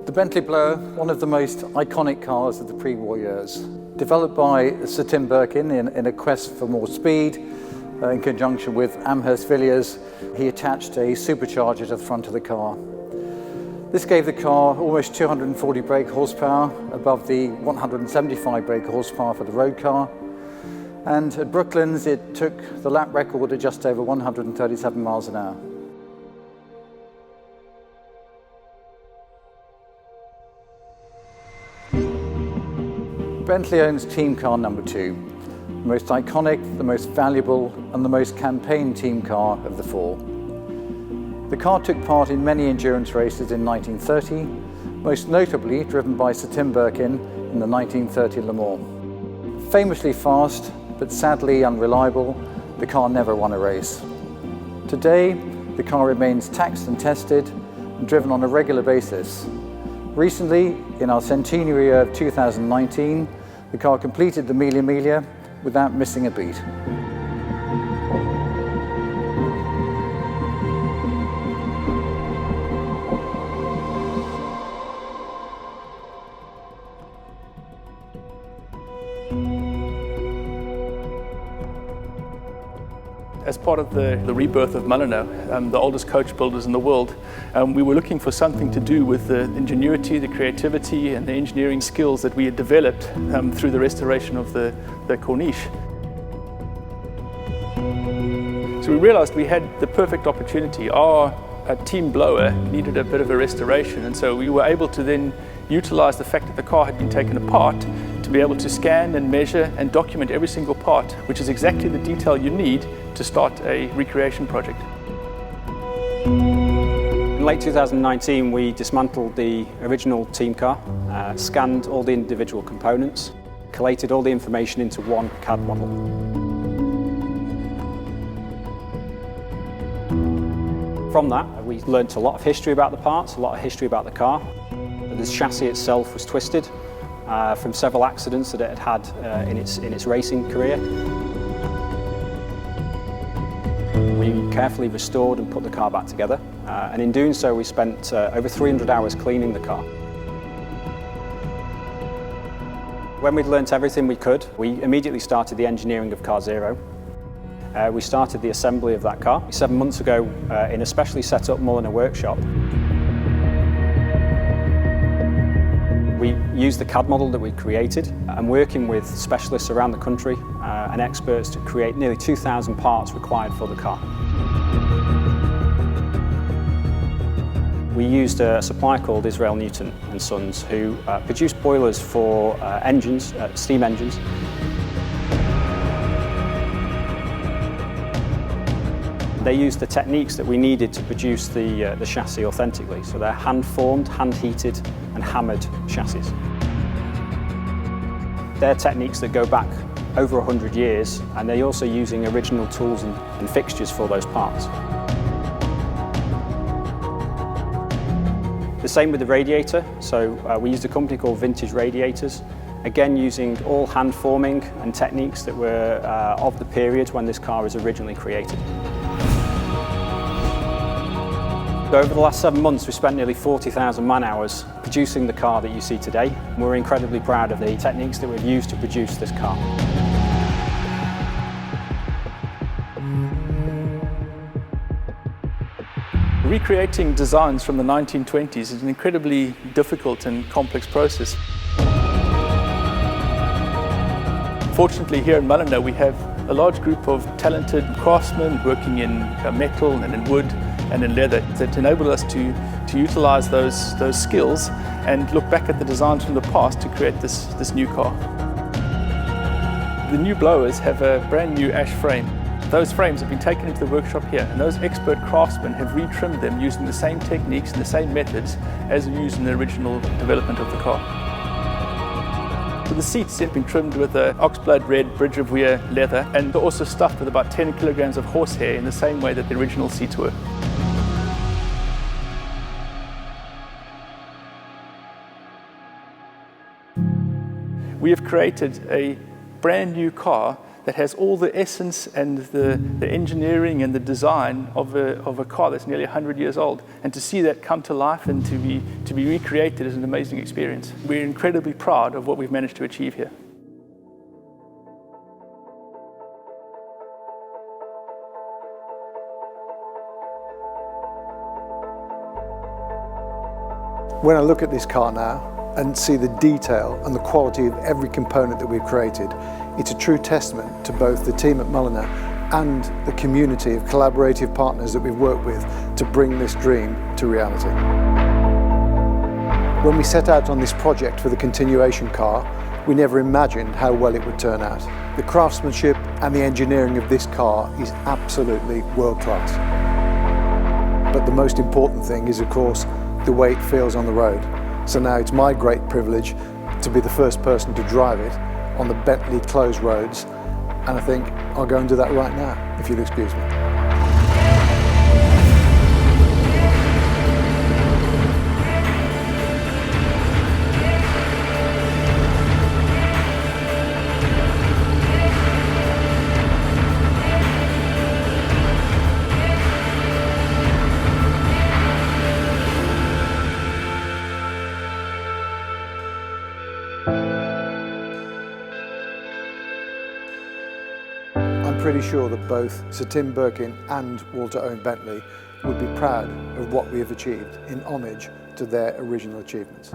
The Bentley Blower, one of the most iconic cars of the pre-war years. Developed by Sir Tim Birkin in a quest for more speed, in conjunction with Amherst Villiers, he attached a supercharger to the front of the car. This gave the car almost 240 brake horsepower, above the 175 brake horsepower for the road car. And at Brooklands, it took the lap record at just over 137 miles an hour. Bentley owns team car number 2, the most iconic, the most valuable, and the most campaigned team car of the 4. The car took part in many endurance races in 1930, most notably driven by Sir Tim Birkin in the 1930 Le Mans. Famously fast, but sadly unreliable, the car never won a race. Today, the car remains taxed and tested and driven on a regular basis. Recently, in our centenary year of 2019, the car completed the Mille Miglia without missing a beat. As part of the rebirth of Mulliner, the oldest coach builders in the world, we were looking for something to do with the ingenuity, the creativity and the engineering skills that we had developed through the restoration of the Corniche. So we realized we had the perfect opportunity. Our team blower needed a bit of a restoration, and so we were able to then utilize the fact that the car had been taken apart to be able to scan and measure and document every single part, which is exactly the detail you need to start a recreation project. In late 2019, we dismantled the original team car, scanned all the individual components, collated all the information into one CAD model. From that, we learnt a lot of history about the parts, a lot of history about the car. The chassis itself was twisted from several accidents that it had had in its racing career. We carefully restored and put the car back together, and in doing so we spent over 300 hours cleaning the car. When we'd learnt everything we could, we immediately started the engineering of Car Zero. We started the assembly of that car 7 months ago in a specially set up Mulliner workshop. We used the CAD model that we created and working with specialists around the country and experts to create nearly 2,000 parts required for the car. We used a supplier called Israel Newton and Sons who produced boilers for engines, steam engines. They used the techniques that we needed to produce the chassis authentically. So they're hand-formed, hand-heated and hammered chassis. They're techniques that go back over 100 years, and they're also using original tools and fixtures for those parts. The same with the radiator. So we used a company called Vintage Radiators, again using all hand forming and techniques that were of the period when this car was originally created. So over the last 7 months, we spent nearly 40,000 man-hours producing the car that you see today. We're incredibly proud of the techniques that we've used to produce this car. Recreating designs from the 1920s is an incredibly difficult and complex process. Fortunately, here in Mulliner, we have a large group of talented craftsmen working in metal and in wood and in leather that enable us to utilize those skills and look back at the designs from the past to create this new car. The new blowers have a brand new ash frame. Those frames have been taken into the workshop here, and those expert craftsmen have retrimmed them using the same techniques and the same methods as used in the original development of the car. So the seats have been trimmed with an oxblood red Bridge of Weir leather, and they're also stuffed with about 10 kilograms of horsehair in the same way that the original seats were. We have created a brand new car that has all the essence and the engineering and the design of a car that's nearly 100 years old. And to see that come to life and to be to be recreated is an amazing experience. We're incredibly proud of what we've managed to achieve here. When I look at this car now and see the detail and the quality of every component that we've created, it's a true testament to both the team at Mulliner and the community of collaborative partners that we've worked with to bring this dream to reality. When we set out on this project for the continuation car, we never imagined how well it would turn out. The craftsmanship and the engineering of this car is absolutely world class. But the most important thing is, of course, the way it feels on the road. So now it's my great privilege to be the first person to drive it on the Bentley closed roads, and I think I'll go and do that right now, if you'll excuse me. I'm pretty sure that both Sir Tim Birkin and Walter Owen Bentley would be proud of what we have achieved in homage to their original achievements.